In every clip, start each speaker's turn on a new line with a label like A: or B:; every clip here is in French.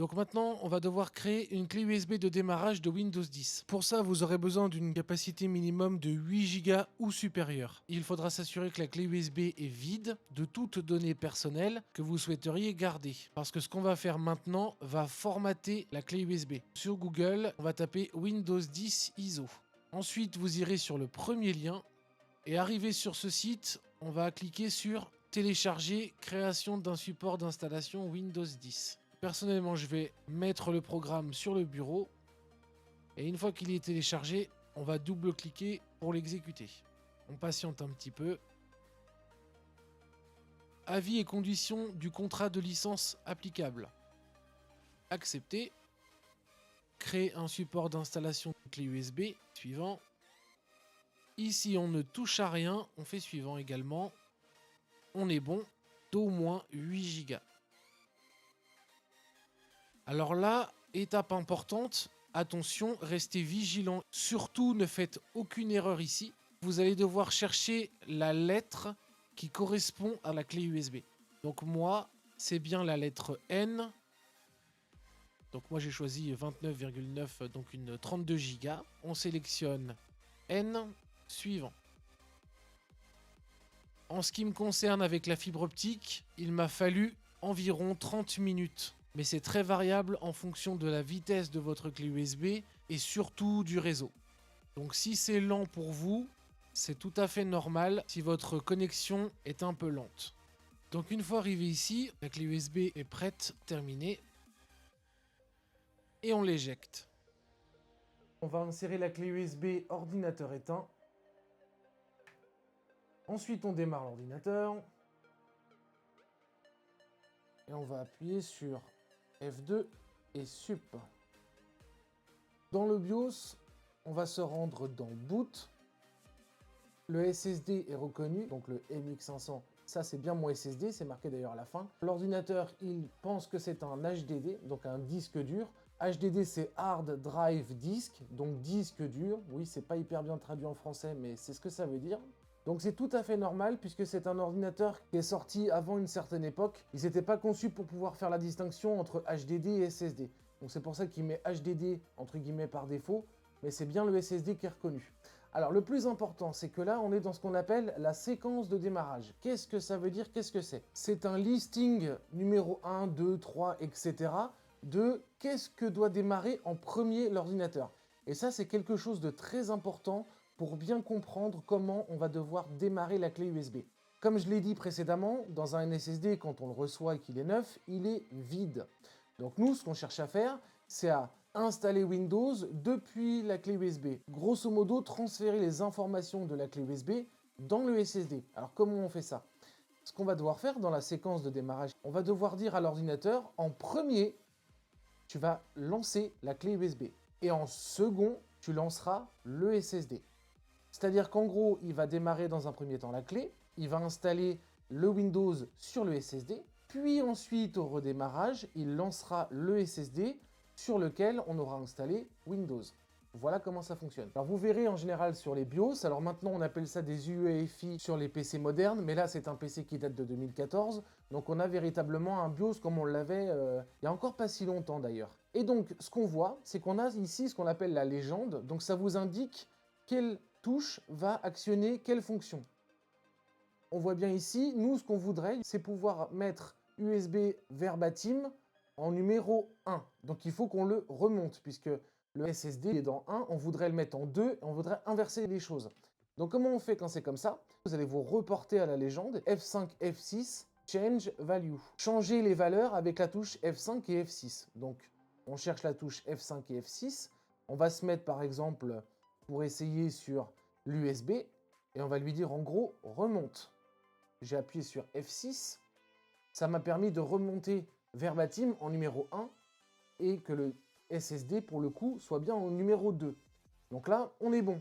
A: Donc maintenant, on va devoir créer une clé USB de démarrage de Windows 10. Pour ça, vous aurez besoin d'une capacité minimum de 8 Go ou supérieure. Il faudra s'assurer que la clé USB est vide de toutes données personnelles que vous souhaiteriez garder. Parce que ce qu'on va faire maintenant va formater la clé USB. Sur Google, on va taper Windows 10 ISO. Ensuite, vous irez sur le premier lien et arrivé sur ce site, on va cliquer sur télécharger création d'un support d'installation Windows 10. Personnellement, je vais mettre le programme sur le bureau et une fois qu'il est téléchargé, on va double-cliquer pour l'exécuter. On patiente un petit peu. Avis et conditions du contrat de licence applicable. Accepter. Créer un support d'installation de clé USB. Suivant. Ici, on ne touche à rien. On fait suivant également. On est bon. D'au moins 8 Go. Alors là, étape importante, attention, restez vigilant. Surtout, ne faites aucune erreur ici. Vous allez devoir chercher la lettre qui correspond à la clé USB. Donc moi, c'est bien la lettre N. Donc moi, j'ai choisi 29,9, donc une 32 Go. On sélectionne N, suivant. En ce qui me concerne avec la fibre optique, il m'a fallu environ 30 minutes. Mais c'est très variable en fonction de la vitesse de votre clé USB et surtout du réseau. Donc si c'est lent pour vous, c'est tout à fait normal si votre connexion est un peu lente. Donc une fois arrivé ici, la clé USB est prête, terminée. Et on l'éjecte. On va insérer la clé USB ordinateur éteint. Ensuite on démarre l'ordinateur. Et on va appuyer sur F2 et Sup. Dans le BIOS, on va se rendre dans Boot. Le SSD est reconnu, donc le MX500, ça c'est bien mon SSD, c'est marqué d'ailleurs à la fin. L'ordinateur, il pense que c'est un HDD, donc un disque dur. HDD c'est Hard Drive Disk, donc disque dur. Oui, c'est pas hyper bien traduit en français, mais c'est ce que ça veut dire. Donc c'est tout à fait normal puisque c'est un ordinateur qui est sorti avant une certaine époque. Ils n'étaient pas conçus pour pouvoir faire la distinction entre HDD et SSD. Donc c'est pour ça qu'il met HDD entre guillemets par défaut, mais c'est bien le SSD qui est reconnu. Alors le plus important, c'est que là on est dans ce qu'on appelle la séquence de démarrage. Qu'est-ce que ça veut dire? Qu'est-ce que c'est? C'est un listing numéro 1, 2, 3, etc. de qu'est-ce que doit démarrer en premier l'ordinateur. Et ça c'est quelque chose de très important pour bien comprendre comment on va devoir démarrer la clé USB. Comme je l'ai dit précédemment, dans un SSD, quand on le reçoit et qu'il est neuf, il est vide. Donc nous, ce qu'on cherche à faire, c'est à installer Windows depuis la clé USB. Grosso modo, transférer les informations de la clé USB dans le SSD. Alors comment on fait ça? Ce qu'on va devoir faire dans la séquence de démarrage, on va devoir dire à l'ordinateur, en premier, tu vas lancer la clé USB. Et en second, tu lanceras le SSD. C'est-à-dire qu'en gros, il va démarrer dans un premier temps la clé, il va installer le Windows sur le SSD, puis ensuite au redémarrage, il lancera le SSD sur lequel on aura installé Windows. Voilà comment ça fonctionne. Alors vous verrez en général sur les BIOS, alors maintenant on appelle ça des UEFI sur les PC modernes, mais là c'est un PC qui date de 2014, donc on a véritablement un BIOS comme on l'avait il y a encore pas si longtemps d'ailleurs. Et donc ce qu'on voit, c'est qu'on a ici ce qu'on appelle la légende, donc ça vous indique quelle touche va actionner quelle fonction. On voit bien ici, nous ce qu'on voudrait, c'est pouvoir mettre USB verbatim en numéro 1. Donc il faut qu'on le remonte, puisque le SSD est dans 1, on voudrait le mettre en 2, et on voudrait inverser les choses. Donc comment on fait quand c'est comme ça? Vous allez vous reporter à la légende, F5, F6, Change Value. Changer les valeurs avec la touche F5 et F6. Donc on cherche la touche F5 et F6, on va se mettre par exemple pour essayer sur l'USB, et on va lui dire en gros remonte. J'ai appuyé sur F6, ça m'a permis de remonter verbatim en numéro 1 et que le SSD pour le coup soit bien en numéro 2. Donc là, on est bon.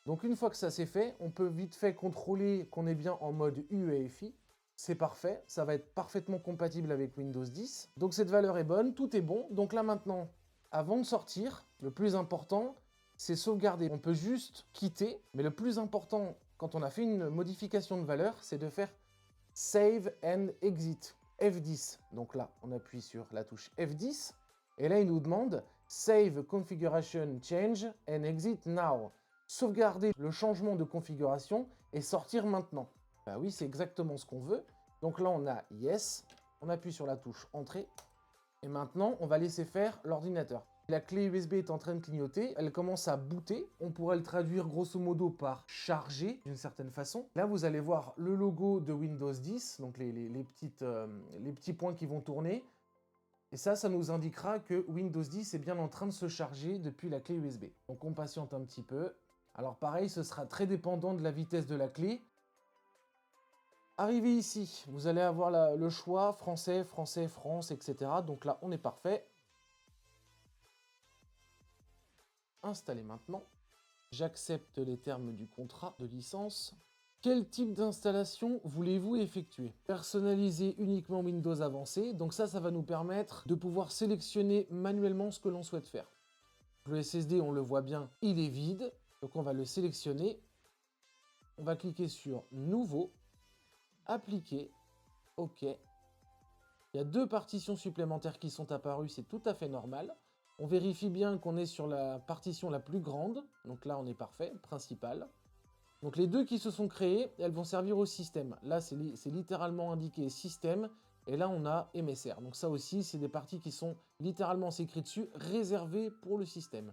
A: Donc une fois que ça c'est fait, on peut vite fait contrôler qu'on est bien en mode UEFI. C'est parfait, ça va être parfaitement compatible avec Windows 10. Donc cette valeur est bonne, tout est bon. Donc là maintenant, avant de sortir, le plus important, c'est sauvegarder. On peut juste quitter, mais le plus important, quand on a fait une modification de valeur, c'est de faire Save and Exit. F10. Donc là, on appuie sur la touche F10. Et là, il nous demande Save Configuration Change and Exit Now. Sauvegarder le changement de configuration et sortir maintenant. Bah oui, c'est exactement ce qu'on veut. Donc là, on a Yes. On appuie sur la touche Entrée. Et maintenant, on va laisser faire l'ordinateur. La clé USB est en train de clignoter, elle commence à booter. On pourrait le traduire grosso modo par charger d'une certaine façon. Là, vous allez voir le logo de Windows 10, donc les petits points qui vont tourner. Et ça nous indiquera que Windows 10 est bien en train de se charger depuis la clé USB. Donc on patiente un petit peu. Alors pareil, ce sera très dépendant de la vitesse de la clé. Arrivé ici, vous allez avoir le choix français, français, France, etc. Donc là, on est parfait. Installer maintenant. J'accepte les termes du contrat de licence. Quel type d'installation voulez-vous effectuer? Personnaliser uniquement Windows avancé. Donc ça va nous permettre de pouvoir sélectionner manuellement ce que l'on souhaite faire. Le SSD, on le voit bien, il est vide. Donc on va le sélectionner. On va cliquer sur Nouveau. Appliquer, OK. Il y a 2 partitions supplémentaires qui sont apparues, c'est tout à fait normal. On vérifie bien qu'on est sur la partition la plus grande. Donc là, on est parfait, principal. Donc les 2 qui se sont créées, elles vont servir au système. Là, c'est littéralement indiqué système. Et là, on a MSR. Donc ça aussi, c'est des parties qui sont littéralement, c'est écrit dessus, réservées pour le système.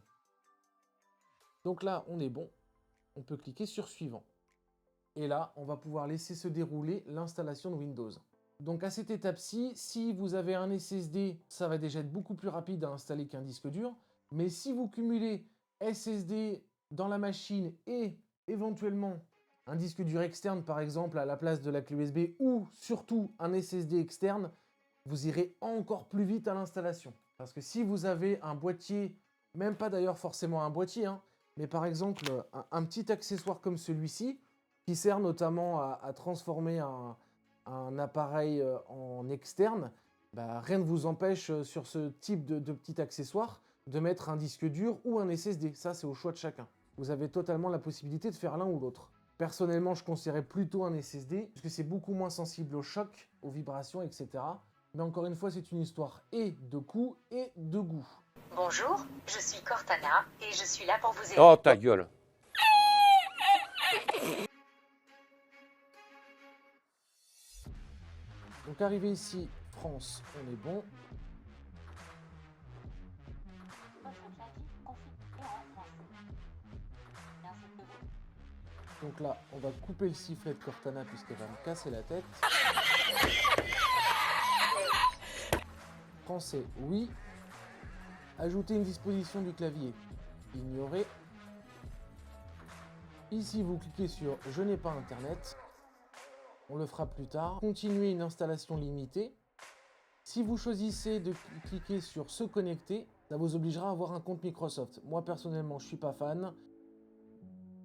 A: Donc là, on est bon. On peut cliquer sur Suivant. Et là, on va pouvoir laisser se dérouler l'installation de Windows. Donc à cette étape-ci, si vous avez un SSD, ça va déjà être beaucoup plus rapide à installer qu'un disque dur. Mais si vous cumulez SSD dans la machine et éventuellement un disque dur externe, par exemple, à la place de la clé USB, ou surtout un SSD externe, vous irez encore plus vite à l'installation. Parce que si vous avez un boîtier, même pas d'ailleurs forcément un boîtier, hein, mais par exemple un petit accessoire comme celui-ci, qui sert notamment à transformer un appareil en externe, bah, rien ne vous empêche sur ce type de petit accessoire de mettre un disque dur ou un SSD. Ça, c'est au choix de chacun. Vous avez totalement la possibilité de faire l'un ou l'autre. Personnellement, je conseillerais plutôt un SSD, parce que c'est beaucoup moins sensible aux chocs, aux vibrations, etc. Mais encore une fois, c'est une histoire et de coût et de goût.
B: Bonjour, je suis Cortana et je suis là pour vous aider.
C: Oh, ta gueule.
A: Donc arrivé ici, France, on est bon. Donc là, on va couper le sifflet de Cortana puisqu'elle va me casser la tête. Français, oui. Ajouter une disposition du clavier, ignorer. Ici, vous cliquez sur « Je n'ai pas Internet ». On le fera plus tard. Continuer une installation limitée. Si vous choisissez de cliquer sur « Se connecter », ça vous obligera à avoir un compte Microsoft. Moi, personnellement, je ne suis pas fan.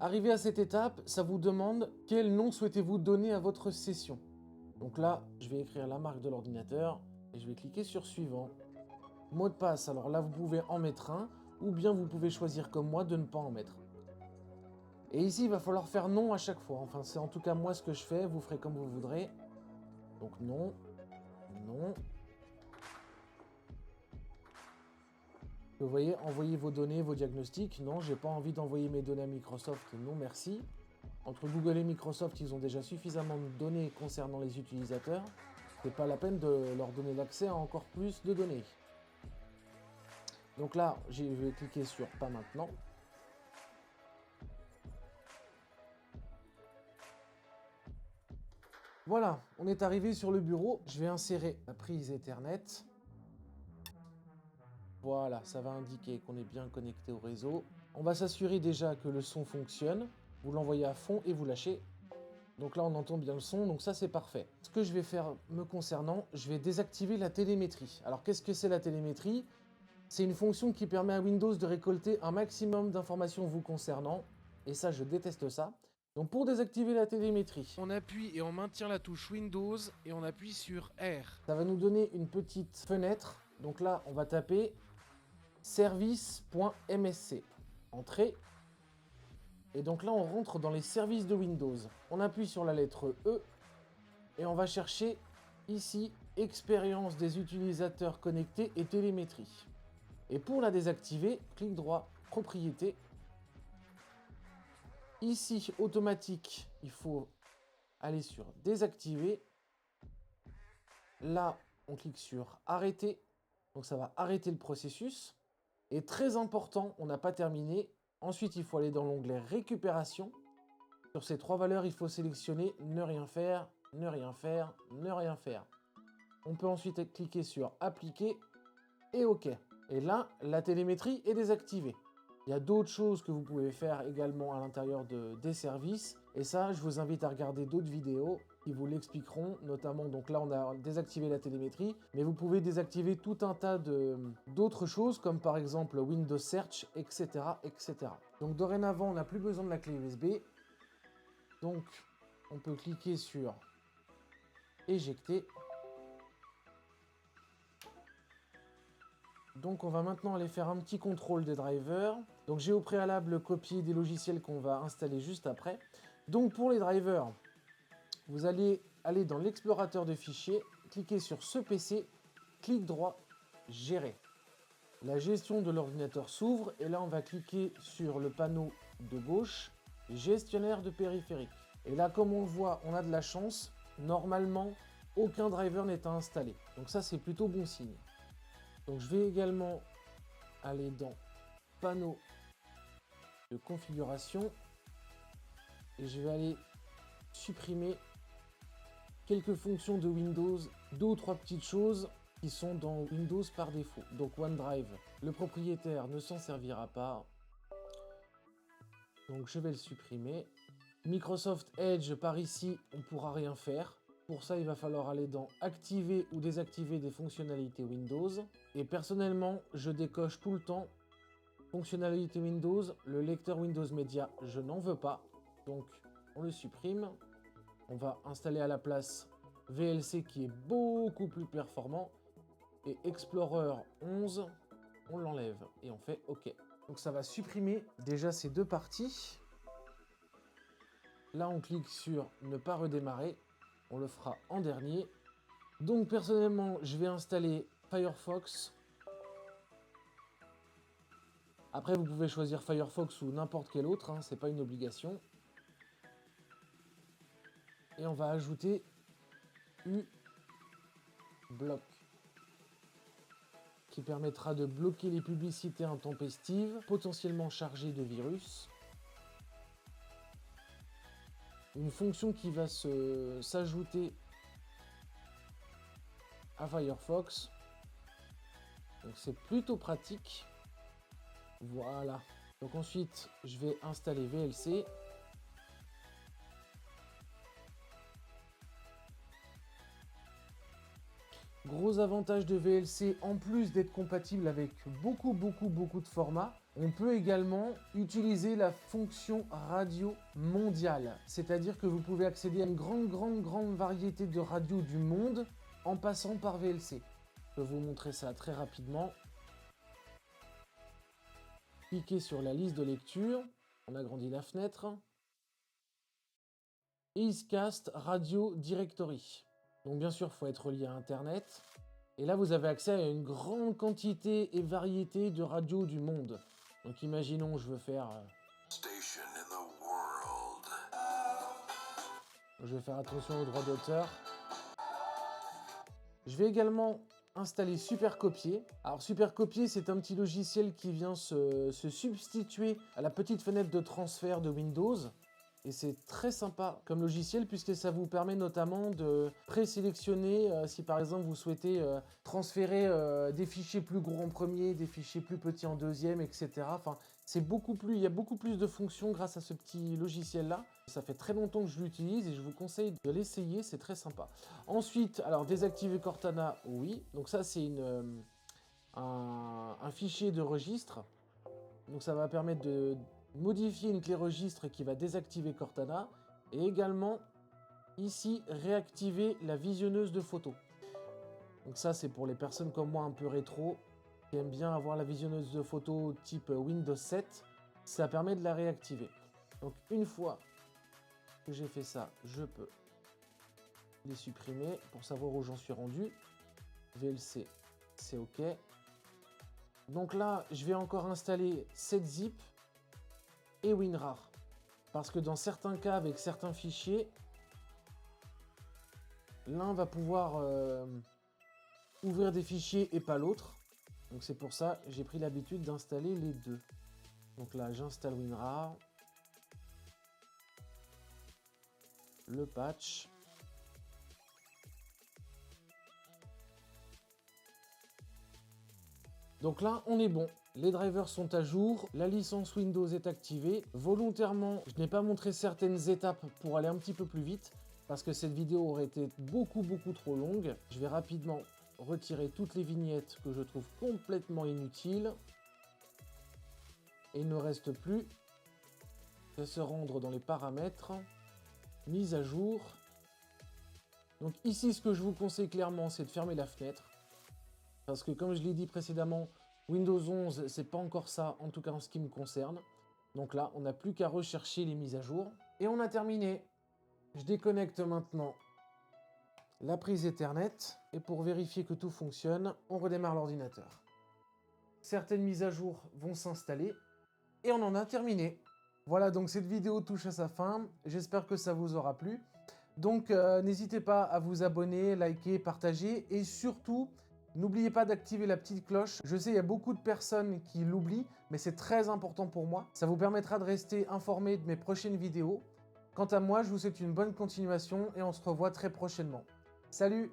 A: Arrivé à cette étape, ça vous demande quel nom souhaitez-vous donner à votre session. Donc là, je vais écrire la marque de l'ordinateur et je vais cliquer sur Suivant. Mot de passe, alors là, vous pouvez en mettre un ou bien vous pouvez choisir comme moi de ne pas en mettre. Et ici, il va falloir faire non à chaque fois. Enfin, c'est en tout cas moi ce que je fais. Vous ferez comme vous voudrez. Donc non, non. Vous voyez, envoyer vos données, vos diagnostics. Non, j'ai pas envie d'envoyer mes données à Microsoft. Non, merci. Entre Google et Microsoft, ils ont déjà suffisamment de données concernant les utilisateurs. C'est pas la peine de leur donner l'accès à encore plus de données. Donc là, je vais cliquer sur pas maintenant. Voilà, on est arrivé sur le bureau. Je vais insérer la prise Ethernet. Voilà, ça va indiquer qu'on est bien connecté au réseau. On va s'assurer déjà que le son fonctionne. Vous l'envoyez à fond et vous lâchez. Donc là, on entend bien le son, donc ça, c'est parfait. Ce que je vais faire me concernant, je vais désactiver la télémétrie. Alors, qu'est-ce que c'est la télémétrie? C'est une fonction qui permet à Windows de récolter un maximum d'informations vous concernant. Et ça, je déteste ça. Donc pour désactiver la télémétrie, on appuie et on maintient la touche Windows et on appuie sur R. Ça va nous donner une petite fenêtre. Donc là, on va taper service.msc. Entrée. Et donc là, on rentre dans les services de Windows. On appuie sur la lettre E et on va chercher ici expérience des utilisateurs connectés et télémétrie. Et pour la désactiver, clic droit, propriété. Ici, automatique, il faut aller sur désactiver. Là, on clique sur arrêter. Donc ça va arrêter le processus. Et très important, on n'a pas terminé. Ensuite, il faut aller dans l'onglet récupération. Sur ces 3 valeurs, il faut sélectionner ne rien faire, ne rien faire, ne rien faire. On peut ensuite cliquer sur appliquer et OK. Et là, la télémétrie est désactivée. Il y a d'autres choses que vous pouvez faire également à l'intérieur des services. Et ça, je vous invite à regarder d'autres vidéos qui vous l'expliqueront. Notamment, donc là, on a désactivé la télémétrie. Mais vous pouvez désactiver tout un tas d'autres choses, comme par exemple Windows Search, etc., etc. Donc dorénavant, on n'a plus besoin de la clé USB. Donc, on peut cliquer sur éjecter. Donc on va maintenant aller faire un petit contrôle des drivers. Donc j'ai au préalable copié des logiciels qu'on va installer juste après. Donc pour les drivers, vous allez aller dans l'explorateur de fichiers, cliquer sur ce PC, clic droit, gérer. La gestion de l'ordinateur s'ouvre et là on va cliquer sur le panneau de gauche, gestionnaire de périphériques. Et là comme on le voit, on a de la chance. Normalement, aucun driver n'est à installer. Donc ça c'est plutôt bon signe. Donc je vais également aller dans panneau de configuration et je vais aller supprimer quelques fonctions de Windows, 2 ou 3 petites choses qui sont dans Windows par défaut. Donc OneDrive, le propriétaire ne s'en servira pas. Donc je vais le supprimer. Microsoft Edge par ici, on ne pourra rien faire. Pour ça, il va falloir aller dans activer ou désactiver des fonctionnalités Windows. Et personnellement, je décoche tout le temps fonctionnalité Windows. Le lecteur Windows Media, je n'en veux pas. Donc, on le supprime. On va installer à la place VLC qui est beaucoup plus performant. Et Explorer 11, on l'enlève et on fait OK. Donc ça va supprimer déjà ces 2 parties. Là, on clique sur ne pas redémarrer. On le fera en dernier. Donc personnellement, je vais installer Firefox. Après, vous pouvez choisir Firefox ou n'importe quel autre, hein, c'est pas une obligation. Et on va ajouter uBlock, qui permettra de bloquer les publicités intempestives, potentiellement chargées de virus. Une fonction qui va s'ajouter à Firefox. Donc c'est plutôt pratique. Voilà. Donc ensuite, je vais installer VLC. Gros avantage de VLC, en plus d'être compatible avec beaucoup de formats, on peut également utiliser la fonction radio mondiale. C'est-à-dire que vous pouvez accéder à une grande variété de radios du monde en passant par VLC. Je vais vous montrer ça très rapidement. Cliquez sur la liste de lecture. On agrandit la fenêtre. Eastcast Radio Directory. Donc bien sûr, il faut être relié à Internet. Et là, vous avez accès à une grande quantité et variété de radios du monde. Donc imaginons, je veux faire... Je vais faire attention aux droits d'auteur. Je vais également installer Supercopier. Alors Supercopier, c'est un petit logiciel qui vient se substituer à la petite fenêtre de transfert de Windows. Et c'est très sympa comme logiciel puisque ça vous permet notamment de présélectionner si par exemple vous souhaitez transférer des fichiers plus gros en premier, des fichiers plus petits en deuxième, etc. Enfin, il y a beaucoup plus de fonctions grâce à ce petit logiciel-là. Ça fait très longtemps que je l'utilise et je vous conseille de l'essayer, c'est très sympa. Ensuite, alors désactiver Cortana, oui. Donc ça c'est un fichier de registre. Donc ça va permettre de modifier une clé registre qui va désactiver Cortana et également ici réactiver la visionneuse de photos. Donc ça c'est pour les personnes comme moi un peu rétro qui aiment bien avoir la visionneuse de photos type Windows 7, ça permet de la réactiver. Donc une fois que j'ai fait ça, je peux les supprimer pour savoir où j'en suis rendu. VLC, c'est OK. Donc là, je vais encore installer setzip et WinRAR. Parce que dans certains cas, avec certains fichiers, l'un va pouvoir ouvrir des fichiers et pas l'autre. Donc c'est pour ça que j'ai pris l'habitude d'installer les deux. Donc là, j'installe WinRAR. Le patch. Donc là, on est bon. Les drivers sont à jour, la licence Windows est activée. Volontairement, je n'ai pas montré certaines étapes pour aller un petit peu plus vite, parce que cette vidéo aurait été beaucoup trop longue. Je vais rapidement retirer toutes les vignettes que je trouve complètement inutiles. Et il ne reste plus qu'à se rendre dans les paramètres, mise à jour. Donc ici, ce que je vous conseille clairement, c'est de fermer la fenêtre. Parce que comme je l'ai dit précédemment, Windows 11, c'est pas encore ça, en tout cas en ce qui me concerne. Donc là, on n'a plus qu'à rechercher les mises à jour. Et on a terminé. Je déconnecte maintenant la prise Ethernet. Et pour vérifier que tout fonctionne, on redémarre l'ordinateur. Certaines mises à jour vont s'installer. Et on en a terminé. Voilà, donc cette vidéo touche à sa fin. J'espère que ça vous aura plu. Donc n'hésitez pas à vous abonner, liker, partager. Et surtout, n'oubliez pas d'activer la petite cloche. Je sais, il y a beaucoup de personnes qui l'oublient, mais c'est très important pour moi. Ça vous permettra de rester informé de mes prochaines vidéos. Quant à moi, je vous souhaite une bonne continuation et on se revoit très prochainement. Salut!